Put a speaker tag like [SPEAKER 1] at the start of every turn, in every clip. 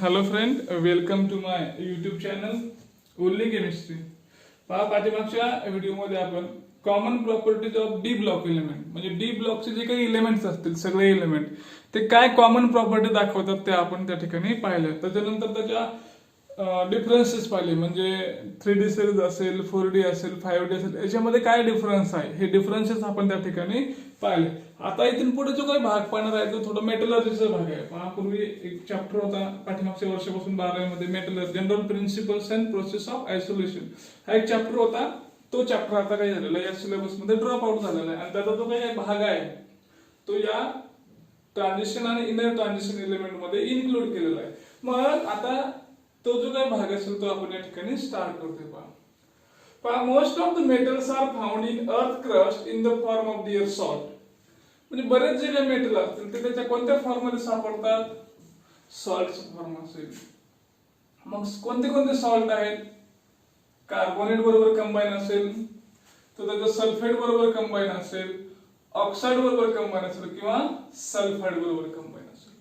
[SPEAKER 1] Hello friend, welcome to my YouTube channel only chemistry. पहा, पाठीमागच्या व्हिडिओमध्ये आपण common properties of D block element म्हणजे डी ब्लॉकचे जे काही एलिमेंट्स असतील सगळे एलिमेंट ते काय कॉमन प्रॉपर्टी दाखवतात ते आपण त्या ठिकाणी पाहिलं. त्याच्यानंतर त्याच्या डिफरन्सेस पाहिले म्हणजे 3D सिरीज असेल, 4D असेल, 5D असेल, याच्यामध्ये काय डिफरन्स आहे हे डिफरन्सेस आपण त्या ठिकाणी पाहिले. आता इथून पुढे जो काही भाग पाहणार आहे तो थोडा मेटलर्जीचा भाग आहे. पहा, पूर्वी एक चॅप्टर होता पाठीमागच्या वर्षापासून 12वी मध्ये metallurgy general principles and process of isolation हा एक चॅप्टर होता. तो चॅप्टर आता काय झालेला या सिलेबस मध्ये ड्रॉप आउट झालेला आहे आणि त्याचा जो काही भाग आहे तो या ट्रान्झिशन आणि इनर ट्रान्झिशन एलिमेंट मध्ये इन्क्लूड केलेला आहे. मग आता तो जो काही भाग असेल तो आपण या ठिकाणी स्टार्ट करतोय. पहा, most of the metals are found in earth crust in the form of their salt. म्हणजे बरेच जे काही मेटल असतील ते त्याच्या कोणत्या फॉर्म मध्ये सापडतात? सॉल्टचा फॉर्म असेल. मग कोणते कोणते सॉल्ट आहेत? कार्बोनेट बरोबर कंबाईन असेल, तर त्याचं सल्फेट बरोबर कंबाईन असेल, ऑक्साईड बरोबर कंबाईन असेल किंवा सल्फाईड बरोबर कंबाईन असेल.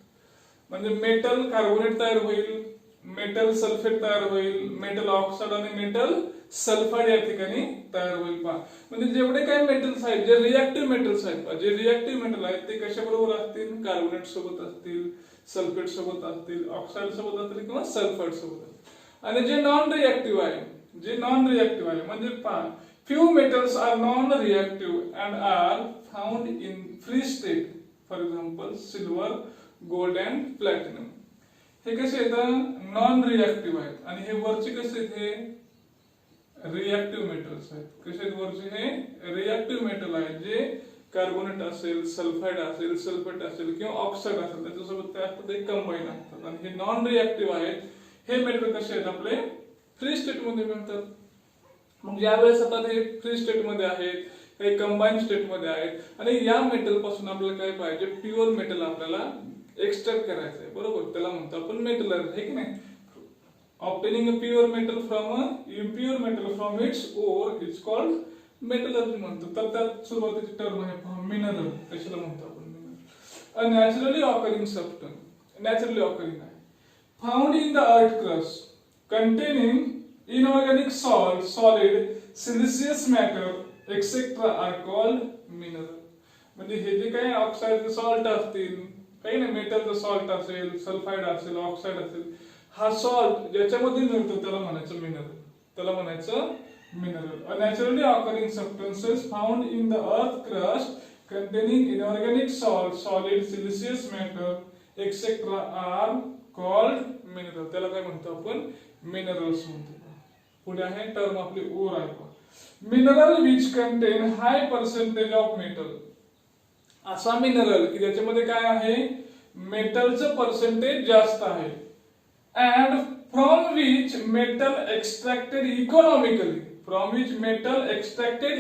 [SPEAKER 1] म्हणजे मेटल कार्बोनेट तयार होईल, मेटल सल्फेट तयार होईल, मेटल ऑक्साईड आणि मेटल सल्फाईड या ठिकाणी तयार होईल. पहा, म्हणजे जेवढे काही मेटल्स आहेत जे रिएक्टिव्ह मेटल्स आहेत, जे रिएक्टिव्ह मेटल आहेत ते कशा बरोबर असतील? कार्बोनेट सोबत असतील, सल्फेट सोबत असतील, ऑक्साईड सोबत असतील किंवा सल्फाईड सोबत असतील. आणि जे नॉन रिएक्टिव्ह आहे म्हणजे पहा, few metals are non-reactive and are found in free state. For example, silver, gold and platinum. हे कसे आहेत? नॉन रिएक्टिव्ह आहेत. आणि हे वरचे कसे आहेत? हे रिएक्टिव्ह मेटल्स आहेत. कसे आहेत वरचे? हे रिएक्टिव्ह मेटल आहेत जे कार्बोनेट असेल, सल्फाईड असेल, सल्फेट असेल किंवा ऑक्साईड असेल त्याच्यासोबत काय असतात? ते कंबाईन असतात. आणि हे नॉन रिएक्टिव्ह आहेत. हे मेटल कसे आहेत? आपले फ्री स्टेट मध्ये मिळतात. मग ज्यावेळेस आता ते फ्री स्टेट मध्ये आहेत, काही कंबाईन स्टेट मध्ये आहेत आणि या मेटल पासून आपल्याला काय पाहिजे? प्युअर मेटल आपल्याला एक्सट्रॅक्ट करायचं आहे. बरोबर, त्याला म्हणतो आपण मेटलर्जी, आहे की नाही? Obtaining a pure metal from a impure metal from its ore is called metallurgy म्हणतो. तर त्यात सुरुवातीची टर्म आहे मिनरल. कशाला म्हणतो आपण? Mineral. A naturally occurring substance, naturally occurring आहे, found in the earth crust containing inorganic salt, solid, siliceous matter, etc. are called mineral. म्हणजे हे जे काही ऑक्साईड सॉल्ट असतील, काही नाही मेटलचं सॉल्ट असेल, सल्फाईड असेल, ऑक्साईड असेल, हा सॉल्ट ज्याच्यामध्ये मिळतो त्याला म्हणायचं मिनरल. त्याला म्हणायचं mineral. A naturally occurring substances found in the earth crust containing inorganic salt, solid, siliceous matter, etc. are called mineral. त्याला काय म्हणतो आपण? मिनरल्स म्हणतो. पुढे आहे टर्म आपली ओर आहे. Mineral which contain high percentage of metal. असा मिनरल की ज्याच्यामध्ये काय आहे? मेटलचं पर्सेंटेज जास्त आहे. And from which metal extracted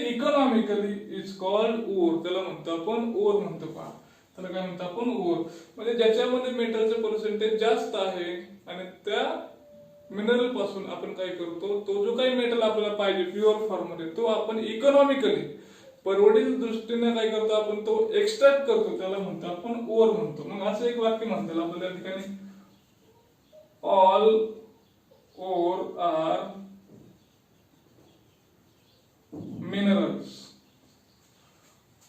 [SPEAKER 1] economically, is called ore. त्याला म्हणतो आपण ओर म्हणतो. पहा, त्याला काय म्हणतो आपण? ओर. म्हणजे ज्याच्यामध्ये मेटलचं पर्सेंटेज जास्त आहे आणि त्या मिनरल पासून आपण काय करतो? तो जो काही मेटल आपल्याला पाहिजे प्युअर फॉर्म मध्ये तो आपण इकॉनॉमिकली परवडीच्या दृष्टीने काय करतो? आपण तो एक्सट्रॅक्ट करतो. त्याला म्हणतो आपण ओर म्हणतो. मग असं एक वाक्य म्हणतात आपल्याला या ठिकाणी, all ore are minerals.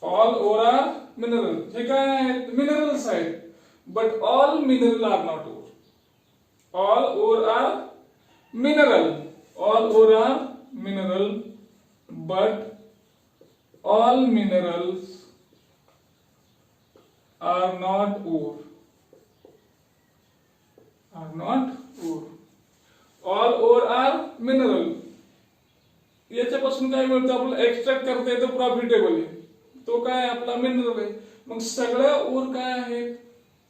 [SPEAKER 1] All ore are minerals. हे काय आहेत? मिनरल्स आहेत. But all mineral are not ore. All ore are mineral. All ore are mineral, but all minerals are not ore. Are not ore. All ore are mineral. याच्यापासून काय मिळतं? आपल्याला extract करता येतं प्रॉफिटेबल आहे. तो काय आपला मिनरल आहे. मग सगळ्या ओर काय आहेत?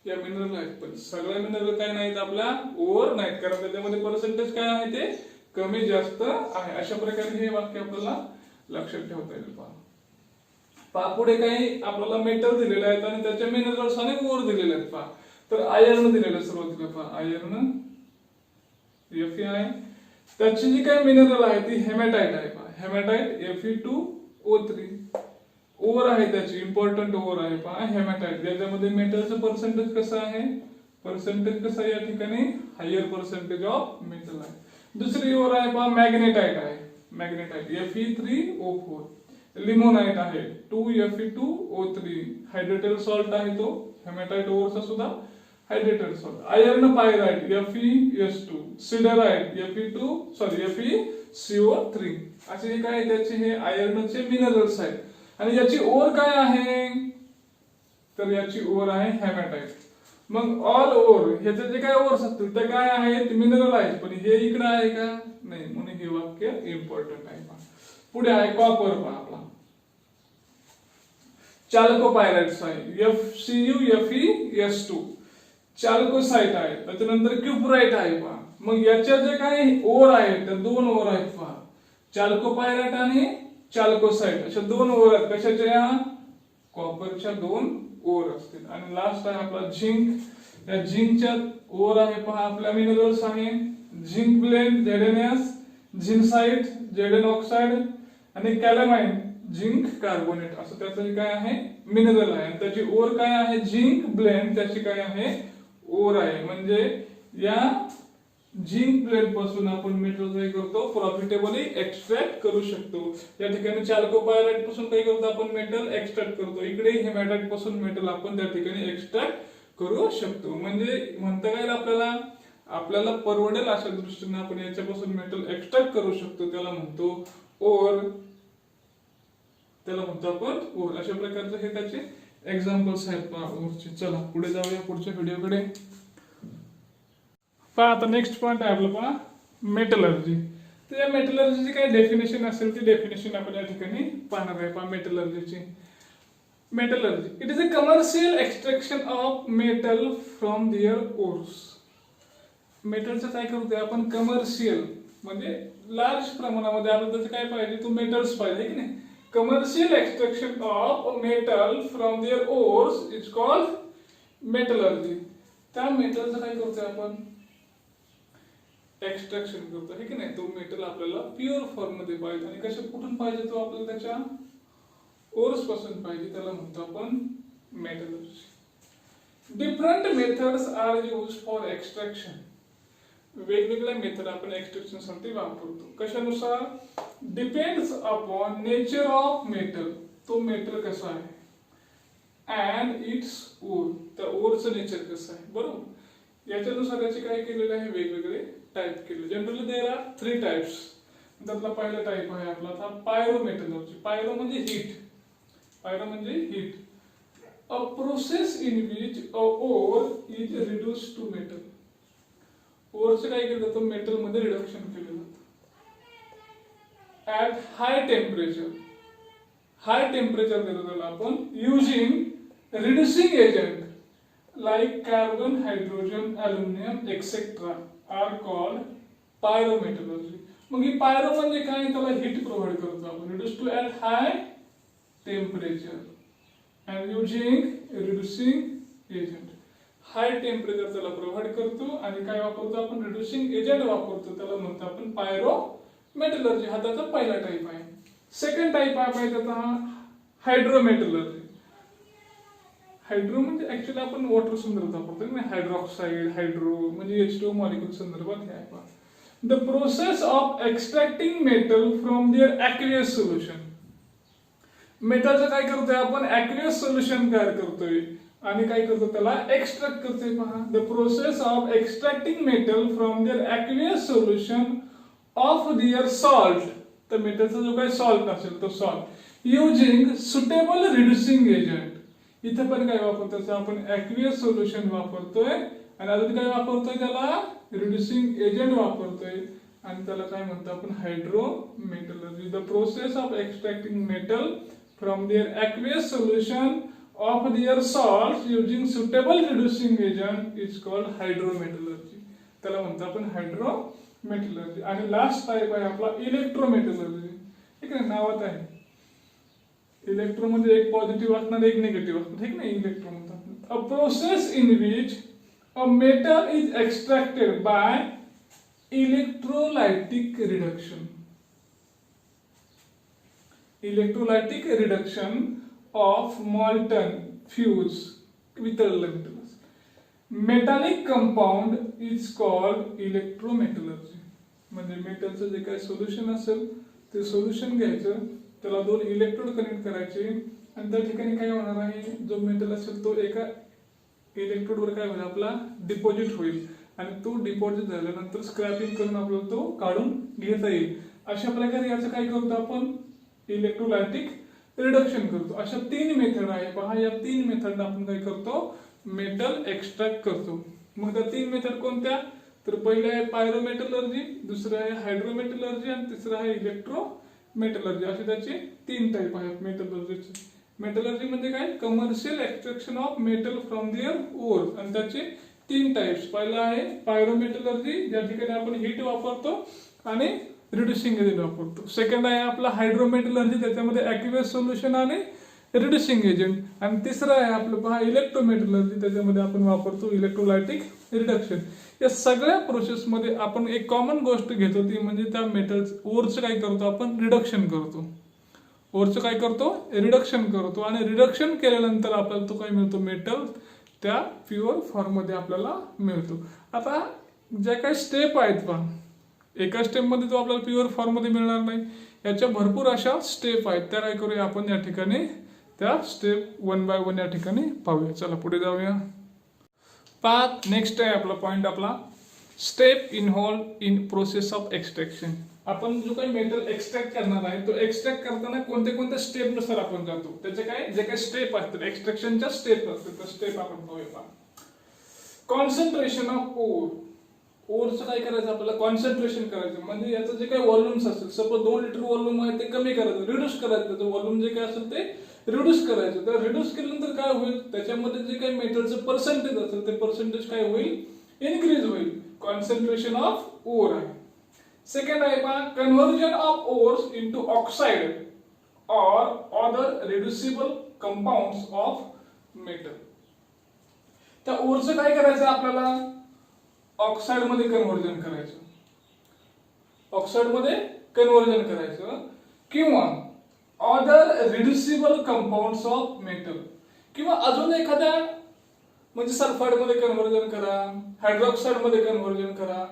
[SPEAKER 1] या मिनरल आहेत. पण सगळ्या मिनरल काय नाहीत? आपल्या ओर नाहीत, कारण त्याच्यामध्ये पर्सेंटेज काय आहे? ते कमी जास्त आहे. अशा प्रकारे हे वाक्य आपल्याला लक्षात ठेवता येईल. पहा, पुढे काही आपल्याला मेटल दिलेले आहेत आणि त्याच्या मिनरल्स आणि ओर दिलेले आहेत. पहा, तर आयर्न दिलेलं सुरुवातीला. पहा, आयर्न Fe. त्याची जी काही मिनरल आहे ती हेमॅटाइट आहे. पहा, हेमॅटाइट Fe2O3. ओर आहे त्याची, इम्पॉर्टंट ओर आहे. पहा, हेमॅटाइट, ज्याच्यामध्ये मेटलचं पर्सेंटेज कसं आहे? पर्सेंटेज कसं आहे या ठिकाणी हायर पर्सेंटेज ऑफ मेटल आहे. दुसरी ओर आहे पहा मॅग्नेटाइट आहे. मॅग्नेटाइट Fe3O4. लिमोनाइट आहे 2Fe2O3. हायड्रेटेड सॉल्ट आहे तो हेमॅटाइट ओरचा सुद्धा hydrated salt. Iron pyrite FeS2. सिडराइट FeCO3. असे काय त्याचे हे आयर्नचे मिनरल्स आहेत. आणि याची ओर काय आहे तर याची ओर आहे हेमॅटाइट. मग ऑल ओर ह्याचे जे काय ओर्स असतील ते काय आहेत मिनरल आहेत, पण हे इकडे आहे का नाही, म्हणून हे वाक्य इम्पॉर्टंट आहे. पुढे आहे कॉपर पहा आपला चाल्कोपायराइट्स आहे FCuFeS2. चाल्कोसाइट आहे. त्याच्यानंतर क्युप्राइट आहे पहा. मग याच्या जे काही ओर आहेत त्या दोन ओर आहेत पहा, चाल्कोपायराइट आणि चाल्कोसाइट अशा दोन ओर आहेत. कशाच्या कॉपरच्या दोन ओर असतील. आणि लास्ट आहे आपला झिंक. या झिंकच्या ओर आहे पहा आपल्या मिनरल्स आहे zinc blend ZnS, झिन्साइट Zn oxide आणि कॅलामाइन झिंक कार्बोनेट असं त्याचं काय आहे मिनरल आहे. आणि त्याची ओर काय आहे झिंक ब्लेंड, त्याची काय आहे ओर आहे. म्हणजे या झिंक ब्लेंड पासून आपण मेटल काय करतो प्रॉफिटेबली एक्सट्रॅक्ट करू शकतो. या ठिकाणी चाल्कोपायराइट पासून काय करतो आपण मेटल एक्सट्रॅक्ट करतो. इकडे हेमॅटाइट पासून मेटल आपण त्या ठिकाणी एक्सट्रॅक्ट करू शकतो. म्हणजे म्हणता येईल आपल्याला परवडेल अशा दृष्टीने आपण याच्यापासून मेटल एक्सट्रॅक्ट करू शकतो. त्याला म्हणतो ओर. त्याला म्हणतो आपण ओर. अशा प्रकारचे हे त्याचे एक्झाम्पल्स आहेत ओरचे. चला पुढे जाऊया पुढच्या व्हिडिओकडे. पहा आता नेक्स्ट पॉइंट आहे आपला पहा मेटलर्जी. तर या मेटलर्जीची काय डेफिनेशन असेल ती डेफिनेशन आपण या ठिकाणी पाहणार आहे. पहा मेटलर्जीची. Metallurgy it is a commercial extraction of metal from their ores. मेटलचं काय करतोय आपण कमर्शियल म्हणजे लार्ज प्रमाणामध्ये आपल्याला त्याचं काय पाहिजे तो मेटल्स पाहिजे की नाही. Commercial extraction of metal from their ores is called metallurgy. त्या मेटलचं काय करतोय आपण एक्सट्रॅक्शन करतो हे की नाही. तो मेटल आपल्याला प्युअर फॉर्म मध्ये पाहिजे. आणि कशा कुठून पाहिजे तो आपल्याला त्याच्या ओर्स पासून पाहिजे. त्याला म्हणतो आपण metallurgy. Different methods are used for extraction. वेगवेगळ्या मेथड आपण एक्सट्रॅक्शन साठी वापरतो. कशानुसार depends upon nature of metal. तो मेटल कसा आहे अँड इट्स ओर. त्या ओरचं नेचर कसं आहे बरोबर. याच्यानुसार याचे काय केलेले आहे वेगवेगळे टाइप केले. Generally there are 3 types. त्यातला पहिला टाइप आहे आपला आता पायरोमेटलर्जी. पायरो म्हणजे हीट. पायरो म्हणजे heat. A process in which a ore is reduced to metal. ओरचं काय केलं जातं मेटल मध्ये रिडक्शन केलं जातं at high temperature. High temperature देतो त्याला आपण using reducing agent like carbon, hydrogen, aluminum, etc. are called pyrometallurgy. मग ही पायरो म्हणजे काय त्याला हीट प्रोव्हाइड करतो आपण reduce to at high temperature and using reducing agent. High temperature त्याला प्रोव्हाइड करतो आणि काय वापरतो आपण रिड्युसिंग एजंट वापरतो. त्याला म्हणतो आपण पायरोमेटलर्जी. हा त्याचा पहिला टाइप आहे. सेकंड टाइप आहे त्याचा हायड्रोमेटलर्जी. हायड्रो म्हणजे ऍक्च्युअली आपण वॉटर संदर्भात वापरतो ना. हायड्रॉक्साइड हायड्रो म्हणजे H2O मॉलिक्यूल संदर्भात हे आहे. The process of extracting metal from their aqueous solution. मेटलचं काय करतोय आपण ॲक्वियस सोल्युशन तयार करतोय आणि काय करतो त्याला एक्सट्रॅक्ट करतोय. पहा the process of extracting metal from their aqueous solution of their salt. तर मेटलचा जो काही सॉल्ट असेल तो salt using suitable reducing agent. इथे पण काय वापरतो आपण ॲक्वियस सोल्युशन वापरतोय आणि अजून काय वापरतोय त्याला रिड्युसिंग एजंट वापरतोय आणि त्याला काय म्हणतो आपण hydrometallurgy. The process of extracting metal from their aqueous solution of their salt using suitable reducing agent is called hydrometallurgy. त्याला म्हणतो आपण हायड्रोमेटलर्जी. आणि लास्ट टाइप आहे आपला इलेक्ट्रोमेटलर्जी. ठीक आहे नावात आहे. इलेक्ट्रो म्हणजे एक पॉझिटिव्ह असणार एक निगेटिव्ह असणार ठीक नाही. इलेक्ट्रो म्हणतात a process in which a metal is extracted by electrolytic reduction. Electrolytic reduction of molten fuse वितळलेलं metal. Metallic compound is called electrometallurgy. म्हणजे मेटलचं जे काही सोल्युशन असेल ते सोल्युशन घ्यायचं, त्याला 2 इलेक्ट्रोड कनेक्ट करायचे आणि त्या ठिकाणी काय होणार आहे, जो मेटल असेल तो एका इलेक्ट्रोडवर काय होईल आपला डिपॉझिट होईल आणि तो डिपॉझिट झाल्यानंतर स्क्रॅपिंग करून आपल्याला तो काढून घेता येईल. अशा प्रकारे याचं काय करतो आपण इलेक्ट्रोलायटिक रिडक्शन करतो. अशा 3 मेथड आहे पहा. या 3 मेथड आपण काय करतो मेटल एक्स्ट्रॅक्ट करतो. मग त्या 3 मेथड कोणत्या, तर पहिले आहे पायरोमेटलर्जी, दुसरं आहे हायड्रोमेटलर्जी आणि तिसरं आहे इलेक्ट्रोमेटलर्जी. असे त्याचे 3 टाईप आहेत मेटलर्जीचे. मेटलर्जी म्हणजे काय, commercial extraction of metal from their ore, आणि त्याचे 3 टाइप्स. पहिला आहे पायरोमेटलर्जी, ज्या ठिकाणी आपण हीट वापरतो आणि रिड्युसिंग एजंट वापरतो. सेकंड आहे आपला हायड्रोमेटलर्जी, त्याच्यामध्ये ॲक्युएस सोल्युशन आणि रिड्युसिंग एजंट. आणि तिसरं आहे आपलं पहा इलेक्ट्रोमेटलर्जी, त्याच्यामध्ये आपण वापरतो इलेक्ट्रोलायटिक रिडक्शन. या सगळ्या प्रोसेसमध्ये आपण एक कॉमन गोष्ट घेतो, ती म्हणजे त्या मेटल्स ओरचं काय करतो आपण रिडक्शन करतो. ओरचं काय करतो रिडक्शन करतो आणि रिडक्शन केल्यानंतर आपल्याला तो काय मिळतो मेटल त्या प्युअर फॉर्म मध्ये आपल्याला मिळतो. आता ज्या काही स्टेप आहेत पहा, एका स्टेप मध्ये तो आपल्याला प्युअर फॉर्म मध्ये मिळणार नाही. याच्या भरपूर अशा स्टेप आहेत, त्या काय करूया आपण या ठिकाणी त्या स्टेप 1 बाय 1 या ठिकाणी पाहूया. चला पुढे जाऊया. पहा नेक्स्ट आहे आपला पॉइंट आपला step involve in process of extraction. आपण जो काही मेटल एक्सट्रॅक्ट करणार आहे तो एक्सट्रॅक्ट करताना कोणत्या कोणत्या स्टेप नुसार आपण जातो, त्याचे काय जे काही स्टेप असतात एक्सट्रॅक्शनच्या स्टेप असतात त्या स्टेप आपण पाहूया. Concentration of ore. ओरचं काय करायचं आपल्याला कॉन्सन्ट्रेशन करायचं, म्हणजे याचं जे काही व्हॉल्यूम्स असेल, सपोज 2 लिटर व्हॉल्यूम आहे ते कमी करायचं, रिड्यूस करायचं. त्याचं व्हॉल्यूम जे काय असेल ते रिड्यूस करायचं. तर रिड्यूस केल्यानंतर काय होईल, त्याच्यामध्ये जे काही मेटलचं पर्सेंटेज असेल ते पर्सेंटेज काय होईल इनक्रीज होईल. कॉन्सन्ट्रेशन ऑफ ओर आहे. सेकंड आहे पहा conversion of ores into oxide और अदर रिड्युसिबल कंपाऊंड्स ऑफ मेटल. त्या ओरचं काय करायचं आपल्याला ऑक्साइड मध्ये कन्व्हर्जन करायचं, ऑक्साइड मध्ये कन्व्हर्जन करायचं, किंवा अदर रिड्युसिबल कंपाऊंड्स ऑफ मेटल, किंवा अजून एखाद्या म्हणजे सल्फाइड मध्ये कन्व्हर्जन करा, हायड्रॉक्साइड मध्ये कन्व्हर्जन करा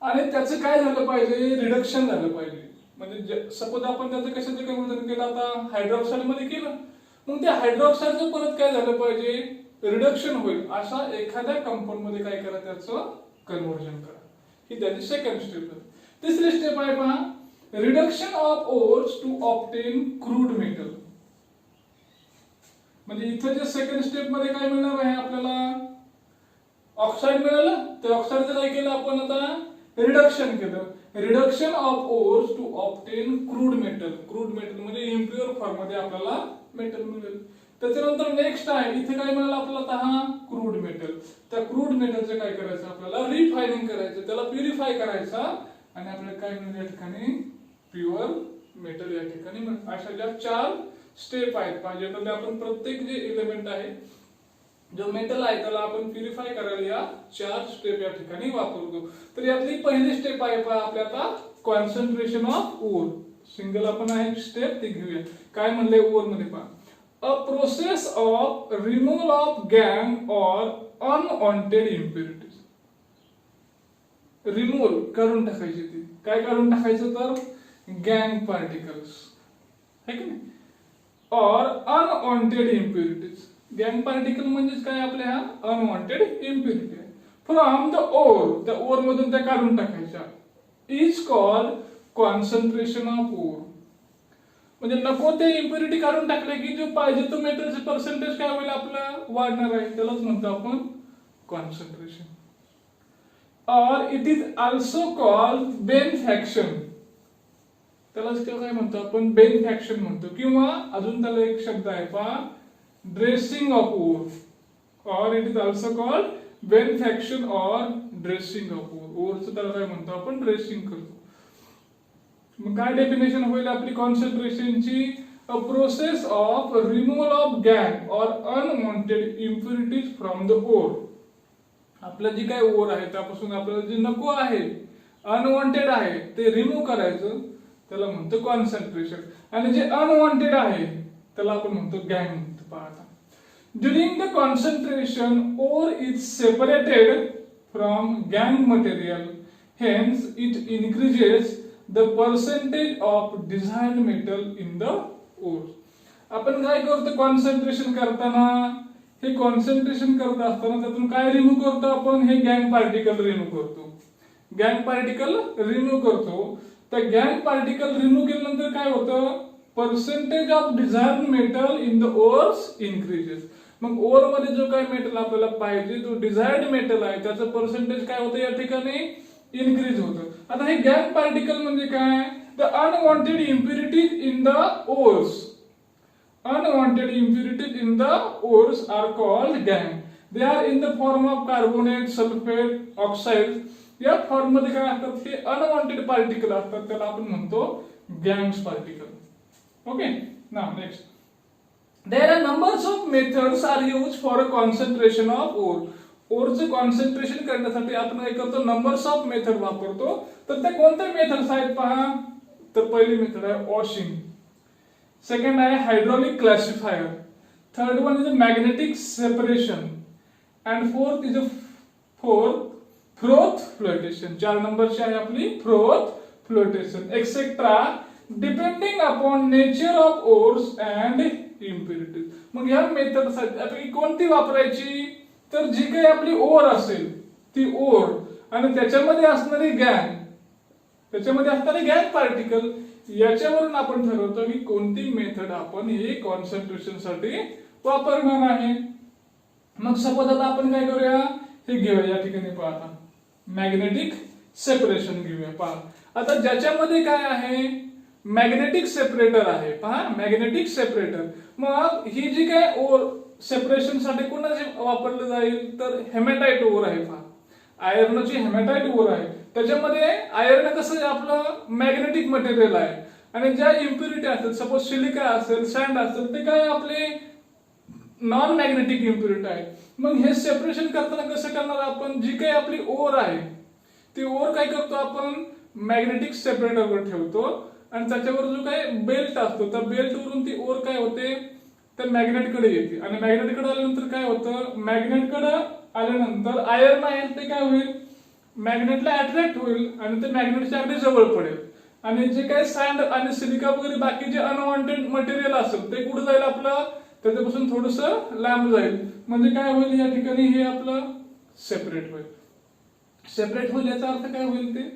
[SPEAKER 1] आणि त्याचं काय झालं पाहिजे रिडक्शन झालं पाहिजे. म्हणजे सपोज आपण त्याचं कशाचं कन्व्हर्जन केलं आता हायड्रॉक्साइड मध्ये केलं, मग त्या हायड्रॉक्साइडचं परत काय झालं पाहिजे रिडक्शन होईल. अशा एखाद्या कंपाऊंड मध्ये काय करा त्याचं कन्व्हर्जन करा. ही त्याची सेकंड स्टेप आहे. तिसरी स्टेप आहे पहा reduction of ores to obtain crude metal. म्हणजे इथं जे सेकंड स्टेप मध्ये काय मिळणार आहे आपल्याला ऑक्साइड मिळालं, ते ऑक्साइडचं काय केलं आपण आता रिडक्शन केलं. Reduction of ores to obtain crude metal. Crude metal म्हणजे इम्प्युअर फॉर्म मध्ये आपल्याला मेटल मिळेल. त्याच्यानंतर नेक्स्ट आहे इथे काय मिळालं आपल्याला हा क्रूड मेटल. त्या क्रूड मेटलचं काय करायचं आपल्याला रिफायनिंग करायचं, त्याला प्युरिफाय करायचं आणि आपल्याला काय मिळेल या ठिकाणी प्युअर मेटल या ठिकाणी. अशा ज्या 4 स्टेप आहेत पाहिजे तर आपण प्रत्येक जे एलिमेंट आहे जो मेटल आहे त्याला आपण प्युरिफाय करायला या 4 स्टेप या ठिकाणी वापरतो. तर यातली पहिली स्टेप आहे पहा आपल्या आता कॉन्सन्ट्रेशन ऑफ ओर. सिंगल आपण आहे स्टेप ते घेऊया. काय म्हणले ओर मध्ये पहा अ process of removal of gang or unwanted impurities. Removal करून टाकायची, ती काय काढून टाकायचं तर गॅंग पार्टिकल्स है की नाही, और अनवॉन्टेड इम्प्युरिटीज. गॅंग पार्टिकल म्हणजे काय आपल्या हा अनवॉन्टेड इम्प्युरिटी आहे. फ्रॉम द ओर, त्या ओर मधून त्या काढून टाकायच्या. Is called concentration of ore. म्हणजे नको ते इम्प्युरिटी काढून टाकले की जो पाहिजे तो मेटलचे पर्सेंटेज काय होईल आपला वाढणार आहे, त्यालाच म्हणतो आपण कॉन्सन्ट्रेशन. और इट इज ऑल्सो कॉल्ड बेनिफॅक्शन. त्यालाच काय म्हणतो आपण बेनिफॅक्शन म्हणतो, किंवा अजून त्याला एक शब्द आहे पहा ड्रेसिंग ऑफ ओर. और इट इज ऑल्सो कॉल्ड बेनिफॅक्शन और ड्रेसिंग ऑफ ओर. ओरचं त्याला काय म्हणतो आपण ड्रेसिंग करतो. मग काय डेफिनेशन होईल आपली कॉन्सन्ट्रेशनची a process of removal of gangue और unwanted impurities from the ore. आपलं जी काय ओर आहे त्यापासून आपल्याला जे नको आहे अनवॉन्टेड आहे ते रिमूव्ह करायचं, त्याला म्हणतो कॉन्सन्ट्रेशन. आणि जे अनवॉन्टेड आहे त्याला आपण म्हणतो गॅंग म्हणतो. पहा During the concentration, ore is separated from gang material, hence it increases the percentage of desired metal in the ore. आपण काय करतो कॉन्सन्ट्रेशन करताना, हे कॉन्सन्ट्रेशन करत असताना त्यातून काय रिमूव्ह करतो आपण, हे गँग पार्टिकल रिमूव्ह करतो. गँग पार्टिकल रिमूव्ह करतो. त्या गँग पार्टिकल रिमूव्ह केल्यानंतर काय होतं, percentage of desired metal in the ores increases. मग ओर मध्ये जो काय मेटल आपल्याला पाहिजे, जो डिझायर्ड मेटल आहे, त्याचं पर्सेंटेज काय होतं या ठिकाणी, इन्क्रीज होतं. आता हे गँग पार्टिकल म्हणजे काय, the unwanted impurities in the ores. Unwanted impurities in the ores are called gangue. They are in the form of carbonate, sulfate, oxides. या फॉर्म मध्ये काय असतात, हे अनवॉन्टेड पार्टिकल असतात, त्याला आपण म्हणतो gangs particle. Okay, now next. There are numbers of methods are used for a concentration of ore. ओरचे कॉन्सन्ट्रेशन करण्यासाठी आपण काय करतो, नंबर्स ऑफ मेथड वापरतो. तर ते कोणते मेथड्स आहेत पहा. तर पहिली मेथड आहे वॉशिंग, सेकंड आहे hydraulic classifier, third one is magnetic separation, and fourth is froth flotation. 4 नंबरची आहे आपली froth flotation etcetera, depending upon nature of ores and impurities. मग ह्या मेथड साठी कोणती वापरायची, तर जी काही आपली ओर असेल ती ओर आणि त्याच्यामध्ये असणारी गँग पार्टिकल, याच्यावरून आपण ठरवतो की कोणती मेथड आपण हे कॉन्सन्ट्रेशन साठी वापरणार आहे. मग सपोज आता आपण काय करूया, हे घेऊया या ठिकाणी पहा, मॅग्नेटिक सेपरेशन घेऊया. पहा आता ज्याच्यामध्ये काय आहे, मॅग्नेटिक सेपरेटर आहे. पहा मॅग्नेटिक सेपरेटर. मग ही जी काय ओर सेपरेशन साठी कोणाचे वापरलं जाईल, तर हेमॅटाइट ओर आहे. पहा आयर्नची हेमॅटाइट ओर आहे. त्याच्यामध्ये आयर्न कसं आपलं मॅग्नेटिक मटेरियल आहे आणि ज्या इम्प्युरिटी असतात, सपोज सिलिका असेल, सँड असेल, ते काय आपले नॉन मॅग्नेटिक इम्प्युरिटी आहे. मग हे सेपरेशन करताना कसं करणार आपण, जी काही आपली ओर आहे ती ओर काय करतो आपण मॅग्नेटिक सेपरेटरवर ठेवतो आणि त्याच्यावर जो काय बेल्ट असतो, त्या बेल्टवरून ती ओर काय होते, तर मॅग्नेटकडे येते. आणि मॅग्नेटकडे आल्यानंतर काय होतं, मॅग्नेटकडे आल्यानंतर आयर्न आहे ते काय होईल, मॅग्नेटला अट्रॅक्ट होईल आणि ते मॅग्नेटच्या अगदी जवळ पडेल. आणि जे काही सँड आणि सिलिका वगैरे बाकी जे अनवॉन्टेड मटेरियल असेल ते कुठे जाईल, आपलं त्याच्यापासून थोडस लांब जाईल. म्हणजे काय होईल, या ठिकाणी हे आपलं सेपरेट होईल. सेपरेट होईल याचा अर्थ काय होईल, ते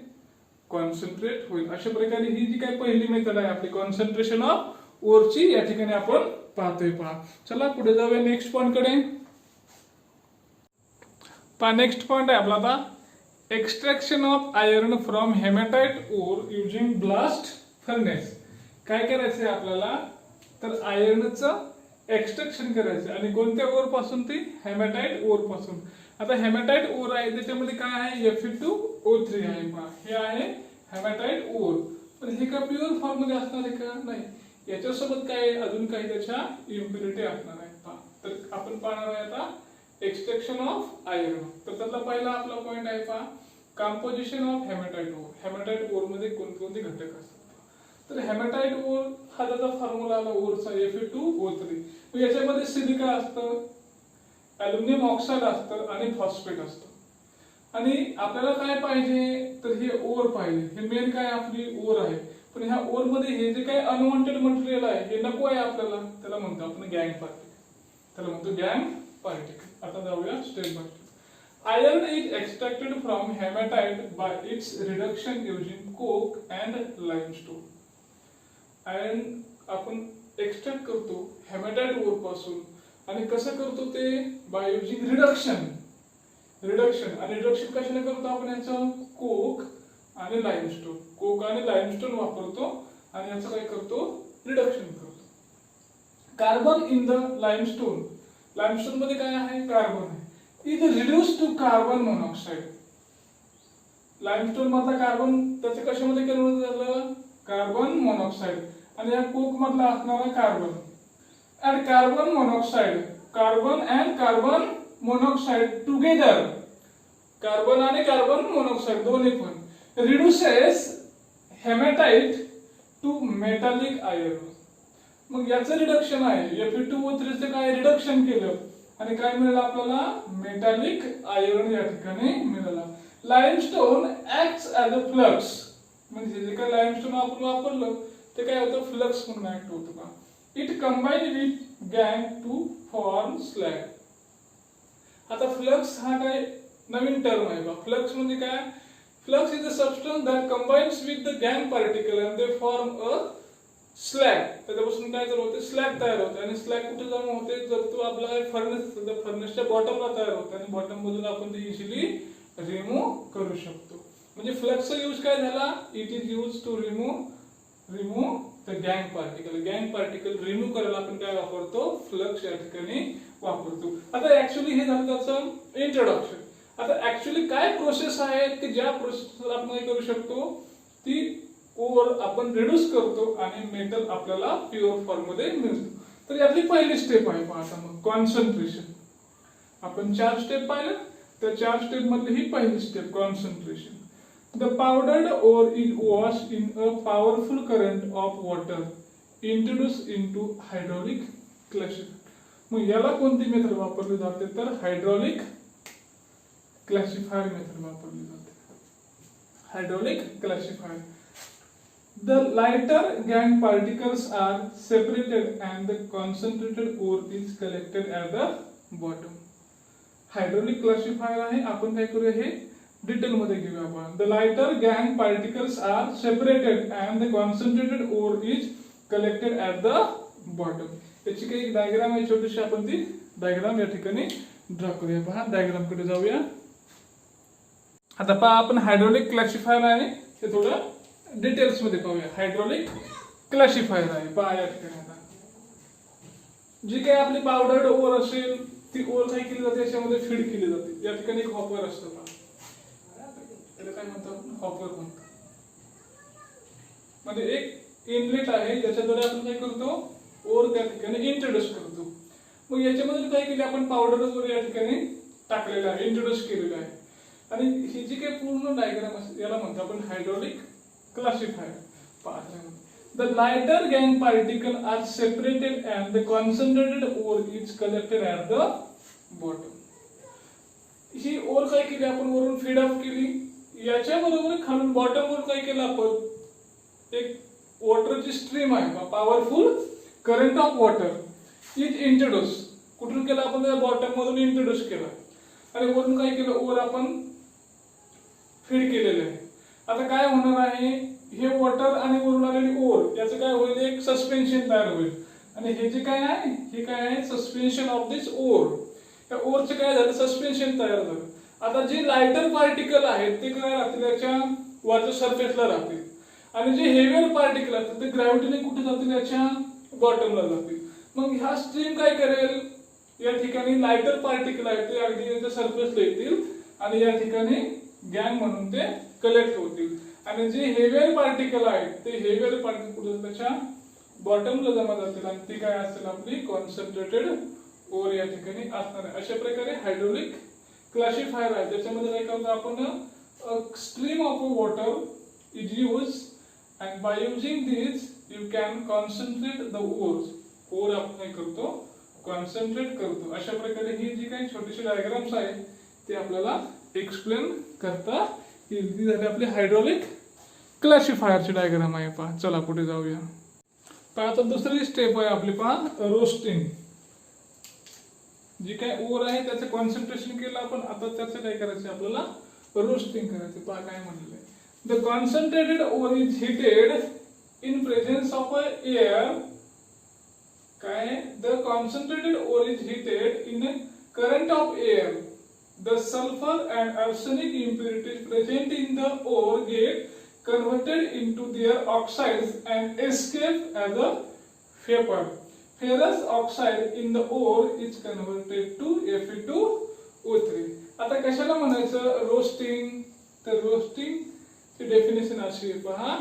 [SPEAKER 1] कॉन्सन्ट्रेट होईल. अशा प्रकारे ही जी काही पहिली मेथड आहे आपली कॉन्सन्ट्रेशन ऑफ ओरची, या ठिकाणी आपण पाहतोय. पहा चला पुढे जाऊया नेक्स्ट पॉइंट कडे. पहा नेक्स्ट पॉइंट आहे आपला आता extraction of iron from haematite ore using blast furnace. काय करायचंय आपल्याला, तर आयर्नचं एक्सट्रॅक्शन करायचं आणि कोणत्या ओर पासून, ती हेमॅटाइट ओर पासून. आता हेमॅटाइट ओर आहे त्याच्यामध्ये काय आहे, Fe2O3 आहे. पहा हे आहे हेमॅटाइट ओर. पण हे का प्युअर फॉर्म मध्ये असणार आहे का, नाही, याच्यासोबत काय अजून काही त्याच्या इम्प्युरिटी असणार आहे. पहा तर आपण पाहणार आहे आता एक्सट्रॅक्शन ऑफ आयर्न. तर त्यातला पहिला आपला पॉइंट आहे पहा, composition of haematite or. Haematite or मध्ये कोणकोणते घटक असतात. तर हेमॅटाइट ओर हा त्याचा फॉर्म्युला आला ओरचा Fe2O3. याच्यामध्ये सिलिका असतं, अल्युमिनियम ऑक्साईड असतं आणि फॉस्फेट असतं. आणि आपल्याला काय पाहिजे, तर हे ओर पाहिजे. हे मेन काय आपली ओर आहे. पण ह्या ओर मध्ये हे जे काही अनवॉन्टेड मटेरियल आहे हे नको आहे आपल्याला, त्याला म्हणतो आपण गँग पार्टिकल. त्याला म्हणतो गँग पार्टिकल. आता जाऊया step by step. Iron is extracted from hematite by its reduction using coke and limestone. Iron आपण एक्सट्रॅक्ट करतो हेमॅटाइट ओर पासून आणि कसं करतो ते, बाय युजिंग रिडक्शन. आणि रिडक्शन कशाने करतो आपण, याचं कोक आणि लाइमस्टोन. कोक आणि लाइमस्टोन वापरतो आणि याचं काय करतो, रिडक्शन करतो. Carbon in the limestone. Limestone मध्ये काय आहे, कार्बन आहे. Is reduce to carbon monoxide. Limestone मधला कार्बन त्याचे कशामध्ये कन्वर्ट झालं, कार्बन मोनॉक्साइड. आणि या कोक मधला असणारा carbon and carbon monoxide, carbon and carbon monoxide together, carbon आणि कार्बन मोनॉक्साइड दोन्ही पण reduces hematite to metallic iron. मग याचं रिडक्शन आहे Fe2O3 चं काय रिडक्शन केलं आणि काय मिळालं आपल्याला मेटॅलिक आयर्न या ठिकाणी मिळाला. Limestone acts as a flux, म्हणजे जे काय लाइमस्टोन आपण वापरलं ते काय होतं फ्लक्स म्हणून ऍक्ट होतं का. इट कंबाईन विथ गँग टू फॉर्म स्लॅग. आता फ्लक्स हा काय नवीन टर्म आहे बा. फ्लक्स म्हणजे काय, flux is a substance that combines with the गँग particle and they form a slag. त्याच्यापासून काय जर होते स्लॅग तयार होते आणि स्लॅग कुठे जमा होते, जर तो आपला काय फर्नेस असेल तर फर्नेसच्या बॉटमला तयार होते आणि बॉटम मधून आपण ते इझिली रिमूव्ह करू शकतो. म्हणजे फ्लक्सचा यूज काय झाला, it is use to remove the गँग पार्टिकल. गँग पार्टिकल रिमूव्ह करायला आपण काय वापरतो, फ्लक्स या ठिकाणी वापरतो. आता ऍक्च्युअली हे झालं त्याचं इंट्रोडक्शन. आता ऍक्च्युअली काय प्रोसेस आहेत की ज्या प्रोसेस आपण काय करू शकतो, ती ओर आपण रिड्यूस करतो आणि मेटल आपल्याला प्युअर फॉर्म मध्ये मिळतो. तर यातली पहिली स्टेप आहे आता मग कॉन्सन्ट्रेशन. आपण 4 स्टेप पाहिलं, त्या 4 स्टेप मधली ही पहिली step concentration. The powdered ore is washed in a powerful current of water introduced into hydraulic classifier. मग याला कोणती मेथड वापरली जाते तर हायड्रॉलिक क्लासिफायर मेथड वापरली जाते. Hydraulic classifier. The lighter gang particles are separated and the concentrated ore is collected at the bottom. Hydraulic classifier आहे, आपण काय करूया हे डिटेल मध्ये घेऊया आपण. The lighter gang particles are separated and the concentrated ore is collected at the bottom. याची काही डायग्राम आहे छोटीशी, आपण ती डायग्राम या ठिकाणी ड्रॉ करूया. पहा डायग्राम कडे जाऊया. आता पहा आपण हायड्रॉलिक क्लासिफायर आहे ते थोडं डिटेल्स मध्ये पाहूया. हायड्रॉलिक क्लासिफायर आहे पहा या ठिकाणी. आता जी काही आपली पावडर्ड ओर असेल ती ओर काय केली जाते, याच्यामध्ये फीड केली जाते. या ठिकाणी एक हॉपर असतं पहा, त्याला काय म्हणतात हॉपर म्हणतात. म्हणजे एक इनलेट आहे ज्याच्याद्वारे आपण काय करतो ओर त्या ठिकाणी इंट्रोड्यूस करतो. मग याच्यामध्ये काय केले आपण पावडर ओर या ठिकाणी टाकलेला आहे, इंट्रोड्यूस केलेला आहे. आणि ही जी काही पूर्ण डायग्राम असते याला म्हणतो आपण hydraulic classifier. The lighter gang particles are separated and the concentrated ore is collected at the bottom. ही ओर काय केली आपण वरून फीड अप केली, याच्या बरोबर खालून बॉटम वर काय केलं आपण एक वॉटरची स्ट्रीम आहे, powerful current of water is introduce. कुठून केला आपण त्या बॉटम मधून इंट्रोड्यूस केला आणि वरून काय केलं ओर आपण फीड केलेलं आहे. आता काय होणार आहे, हे वॉटर आणि वरून आलेली ओर याचं काय होईल एक सस्पेन्शन तयार होईल आणि हे जे काय आहे हे काय आहे सस्पेन्शन ऑफ दिस ओर. त्या ओरचं काय झालं सस्पेन्शन तयार झालं. आता जे लायटर पार्टिकल आहेत ते काय राहतील याच्या वरच्या सरफेसला राहतील आणि जे हेवियर पार्टिकल असतात ते ग्रॅव्हिटीने कुठे जातील याच्या बॉटमला जातील. मग ह्या स्ट्रीम काय करेल, या ठिकाणी लायटर पार्टिकल आहेत ते अगदी याच्या सरफेसला येतील आणि या ठिकाणी गँग म्हणून ते कलेक्ट होतील आणि जे हेवियर पार्टिकल आहेत ते हेवियर पार्टिकल कुठे त्याच्या बॉटमला जमा जातील आणि ती काय असेल आपली कॉन्सन्ट्रेटेड ओर या ठिकाणी असणार आहे. अशा प्रकारे हायड्रॉलिक क्लासिफायर आहे ज्याच्यामध्ये काय करतो आपण stream of water is use and by using this you can concentrate the ores. Ore आपण काय करतो कॉन्सन्ट्रेट करतो. अशा प्रकारे ही जी काही छोटीशी डायग्राम्स आहेत ते आपल्याला एक्सप्लेन करता येईल. झाली आपली हायड्रॉलिक क्लासिफायरची डायग्राम आहे पहा. चला पुढे जाऊया. पहा आता दुसरी स्टेप आहे आपली पहा रोस्टिंग. जी काय ओर आहे त्याचं कॉन्सन्ट्रेशन केलं आपण, आता त्याचं काय करायचं आपल्याला रोस्टिंग करायचं. पहा काय म्हणलेलं आहे, the concentrated ore is heated in presence of air. काय the concentrated ore is heated in current of air. The sulfur and arsenic impurities present in the ore get converted into their oxides and escape as a vapor. Ferrous oxide in the ore is converted to Fe2O3. आता कशाला म्हणायचं roasting, तर roasting ची definition अशी आहे पहा.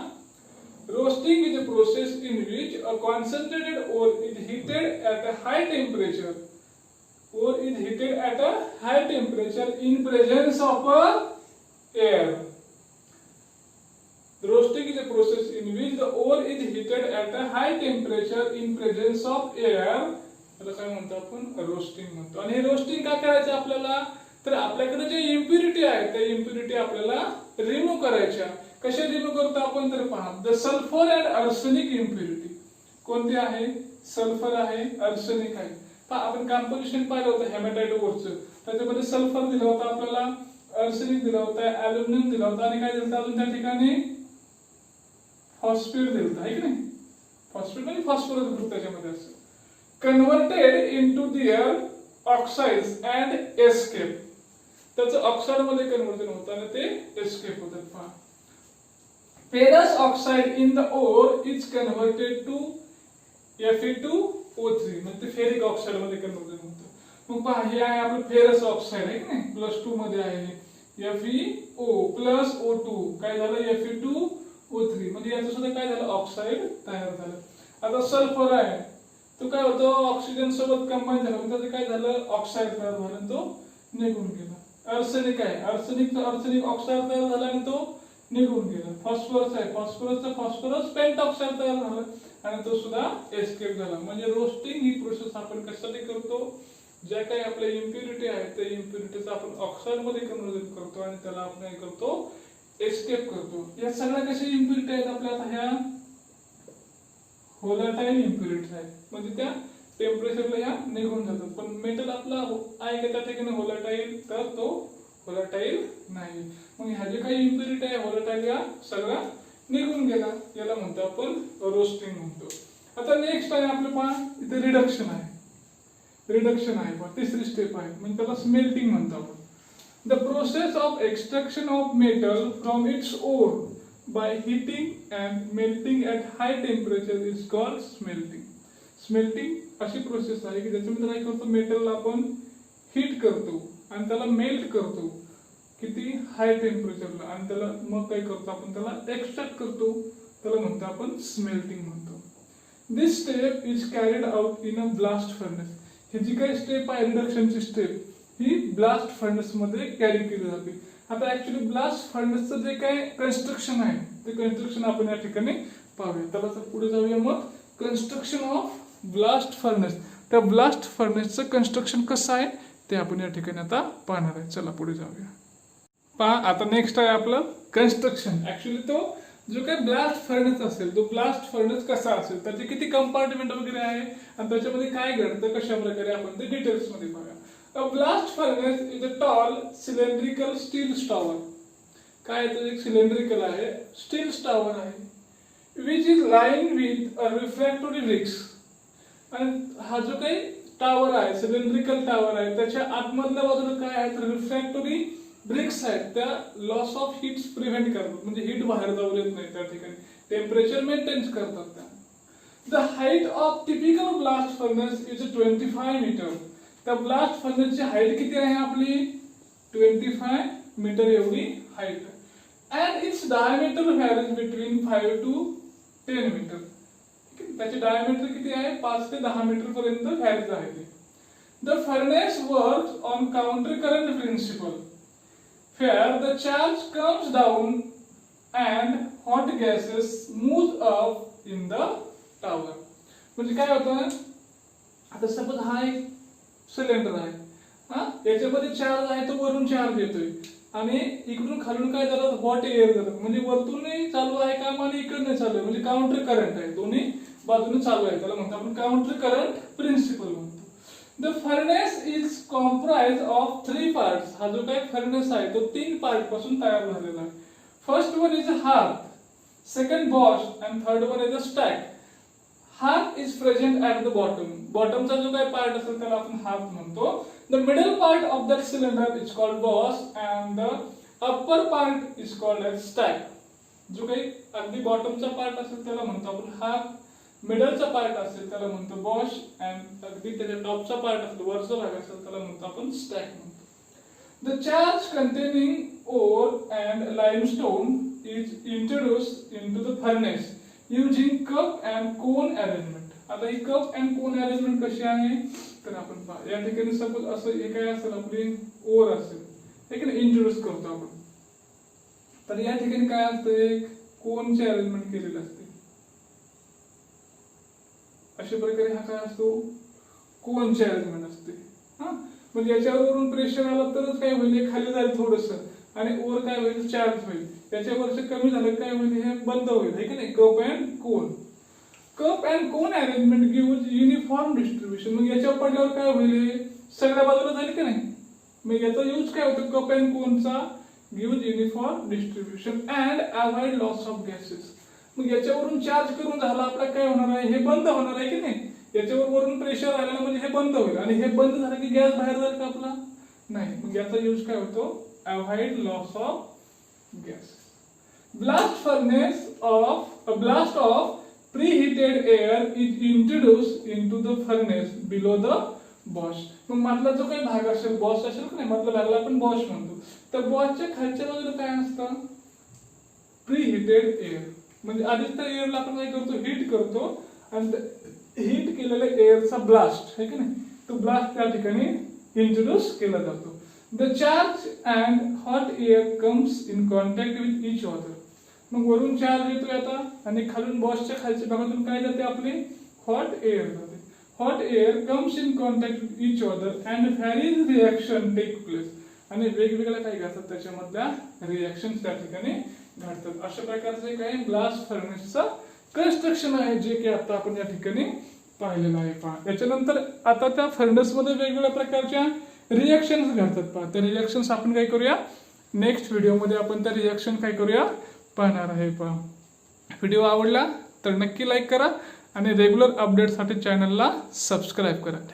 [SPEAKER 1] Roasting is a process in which a concentrated ore is heated at a high temperature. Ore is heated at a high temperature in presence of air. Roasting is a process in which the ore is heated at a high temperature in presence of air, त्याला काय म्हणतो आपण roasting म्हणतो. आणि हे roasting काय करायचं आपल्याला, तर आपल्याकडे जे इम्प्युरिटी आहे त्या इम्प्युरिटी आपल्याला रिमूव्ह करायच्या. कशा रिमूव्ह करतो आपण, तर पहा, the sulphur and arsenic impurity. कोणती आहे, सल्फर आहे, आर्सेनिक आहे. पहा आपण कंपोजिशन पाहिलं होतं हेमॅटाइट ओरचं, त्याच्यामध्ये सल्फर दिला होता आपल्याला, आर्सेनिक दिला होता, अल्युमिनियम दिला होता आणि काय दिलं होतं अजून त्या ठिकाणी फॉस्फेट दिलं होतं, आहे की नाही. फॉस्फेट म्हणजे फॉस्फरस ग्रुप त्याच्यामध्ये असतो. Converted into their oxides and escape. त्याचं ऑक्साइड मध्ये कन्व्हर्जन होतं आणि ते एस्केप होतात. पहा, ferrous oxide in the ore is converted to Fe2O3, म्हणजे फेरिक ऑक्साइड मध्ये कन्वर्जन होतं. मग पहा हे आहे आपलं फेरस ऑक्साइड, आहे की नाही, +2 मध्ये आहे FeO + O2, काय झालं Fe2O3, म्हणजे याचं सुद्धा काय झालं ऑक्साइड तयार झालं. आता सल्फर आहे, तो काय होतो ऑक्सिजन सोबत कंबाईन झाला, म्हणजे काय झालं ऑक्साइड तयार झाला आणि तो निघून गेला. आर्सेनिक आहे, आर्सेनिक ऑक्साइड तयार झाला आणि तो निघून गेला. फॉस्फरस आहे, फॉस्फरस पेंटॉक्साइड तयार झालं आणि तो सुद्धा एस्केप झाला. म्हणजे रोस्टिंग ही प्रोसेस आपण कशासाठी करतो, ज्या काही आपल्या इम्प्युरिटी आहे त्या इम्प्युरिटीचं आपण ऑक्साइड मध्ये कन्वर्जन करतो आणि त्याला आपण काय करतो एस्केप करतो. या सगळ्या कशा इम्प्युरिटी आहेत आपल्या, आता ह्या व्होलाटाईल इम्प्युरिटी आहेत, म्हणजे त्या टेम्परेचरला ह्या निघून जातात. पण मेटल आपला आहे का त्या ठिकाणी व्होलाटाईल, तर तो व्होलाटाईल नाही. मग ह्या जे काही इम्प्युरिटी आहे व्होलाटाईल या सगळा निघून गेला, याला म्हणतो आपण रोस्टिंग म्हणतो. आता नेक्स्ट आहे आपलं पहा इथे रिडक्शन आहे. पहा तिसरी स्टेप आहे, म्हणजे त्याला स्मेल्टिंग म्हणतो आपण. The process of extraction of metal from its or by heating and melting at high temperature is called smelting. Smelting अशी प्रोसेस आहे की ज्याच्यामध्ये काय करतो, मेटलला आपण हीट करतो आणि त्याला मेल्ट करतो किती हाय टेम्परेचरला, आणि त्याला मग काय करतो आपण त्याला एक्सट्रॅक्ट करतो, त्याला म्हणतो आपण स्मेल्टिंग म्हणतो. This step is carried out in a blast furnace. ही जी काही स्टेप आहे रिडक्शनची स्टेप ही ब्लास्ट फर्नेस मध्ये कॅरी केली जाते. आता ऍक्च्युली ब्लास्ट फर्नेसचं जे काही कन्स्ट्रक्शन आहे ते कन्स्ट्रक्शन आपण या ठिकाणी पाहूया. त्याला तर पुढे जाऊया. मग कन्स्ट्रक्शन ऑफ ब्लास्ट फर्नेस, त्या ब्लास्ट फर्नेसचं कन्स्ट्रक्शन कसं आहे ते आपण या ठिकाणी आता पाहणार आहे. चला पुढे जाऊया. पहा आता नेक्स्ट आहे आपलं कन्स्ट्रक्शन. ऍक्च्युली तो जो काही ब्लास्ट फर्नेस असेल तो ब्लास्ट फर्नेस कसा असेल, त्याचे किती कंपार्टमेंट वगैरे आहे आणि त्याच्यामध्ये काय घडतं कशा प्रकारे आपण ते डिटेल्स मध्ये पाहूया. A blast furnace is a tall cylindrical steel tower. काय तो एक सिलेंड्रिकल आहे, स्टील टॉवर आहे, which is lined with a refractory bricks. आणि हा जो काही टॉवर आहे सिलेंड्रिकल टॉवर आहे त्याच्या आतमधल्या बाजूला काय आहे तर रिफ्रॅक्टरी ब्रिक्स आहेत, त्या लॉस ऑफ हीट प्रिव्हेंट करतात, म्हणजे हीट बाहेर जाऊ देत नाही, त्या ठिकाणी टेम्परेचर मेंटेन करतात त्या. The height of typical blast furnace is 25 metre. त्या ब्लास्ट फर्नेसची हाईट किती आहे आपली 25 मीटर एवढी हाईट आहे. And its diameter varies between 5 to 10 metre. त्याचे डायमीटर किती आहे 5 ते 10 मीटर पर्यंत व्हॅरीज आहे ते. The furnace works on counter current principle where the charge comes down and hot gases move up in the tower. म्हणजे काय होतं, आता सपोज हा एक सिलेंडर आहे, याच्यामध्ये चार्ज आहे तो वरून चार्ज येतोय आणि इकडून खालून काय झालं हॉट एअर जातं, म्हणजे वरतूनही चालू आहे काम आणि इकडनं चालू आहे, म्हणजे काउंटर करंट आहे, दोन्ही बाजूने चालू आहे, त्याला म्हणतो आपण काउंटर करंट प्रिन्सिपल म्हणतो. The furnace is comprised of 3 parts. हा जो काही फर्नेस आहे तो 3 पार्ट पासून तयार झालेला आहे. First one is hearth, second Bosch and third one is stack. Hearth is present at the bottom. बॉटमचा जो काही पार्ट असेल त्याला आपण hearth म्हणतो. The middle part of that cylinder is called boss and the upper part is called as stack. जो काही अगदी बॉटमचा part असेल त्याला म्हणतो आपण hearth, मिडलचा पार्ट असेल त्याला म्हणतो बॉश अँड अगदी त्याच्या टॉपचा पार्ट असेल वरचा भाग असेल त्याला म्हणतो आपण स्टॅक म्हणतो. The charge containing ore and limestone is introduced into the furnace using cup and cone arrangement. आता ही कप अँड कोन अरेंजमेंट कशी आहे तर आपण पहा. या ठिकाणी सपोज असं हे काय असेल आपली ओर असेल, ठीक आहे, इंट्रोड्यूस करतो आपण. तर या ठिकाणी काय असतं एक कोनचे अरेंजमेंट केलेलं असते. अशा प्रकारे हा काय असतो, कोनची अरेंजमेंट असते. हा म्हणजे याच्यावरून प्रेशर आलं तरच काय होईल, खाली जाईल थोडस आणि वर काय होईल, चार्ज होईल. याच्यावरचं कमी झालं काय होईल, हे बंद होईल, है की नाही. Cup and cone. Cup and cone arrangement give uniform distribution. मग याच्यावर पडल्यावर काय होईल, सगळ्या बाजूला जाईल की नाही. मग याचा यूज काय होतो, कप अँड कोनचा, give uniform distribution and avoid loss of gases. मग याच्यावरून चार्ज करून झाला आपला काय होणार आहे, हे बंद होणार आहे की नाही. याच्यावर वरून प्रेशर आलं म्हणजे हे बंद होईल आणि हे बंद झालं की गॅस बाहेर जाईल का आपला, नाही. मग याचा यूज काय होतो, avoid loss of gas. blast of preheated air is introduced into the furnace below the Bosch. मग मधला जो काही भाग असेल, बॉश असेल की नाही, मधल्या भागाला आपण बॉश म्हणतो. तर बॉशच्या खालच्या बाजूला काय असतं, प्रीहिटेड एअर. म्हणजे आधीच त्या एअरला आपण काय करतो, हीट करतो आणि हीट केलेल्या एअरचा ब्लास्ट आहे की नाही, तो ब्लास्ट त्या ठिकाणी इंट्रोड्यूस केला जातो. The charge and hot air comes in contact with each other. मग वरून चार्ज येतोय आता आणि खालून बॉशच्या खालच्या भागातून काय जाते, आपली हॉट एअर जाते. Hot air comes in contact with each other and varies reaction take place. आणि वेगवेगळ्या काही घडतात, त्याच्यामधल्या रिॲक्शन त्या ठिकाणी घडतात. अशा प्रकारचे काही ब्लास्ट फर्नेसचं कन्स्ट्रक्शन आहे, जे की आता आपण या ठिकाणी पाहिलेलं आहे. पहा याच्यानंतर आता त्या फर्नेसमध्ये वेगवेगळ्या प्रकारच्या रिॲक्शन्स घडतात. पहा त्या रिॲक्शन्स आपण काय करूया, नेक्स्ट व्हिडिओमध्ये आपण त्या रिॲक्शन काय करूया, पाहणार आहे. पहा व्हिडिओ आवडला तर नक्की लाईक करा आणि रेग्युलर अपडेटसाठी चॅनलला सबस्क्राईब करा.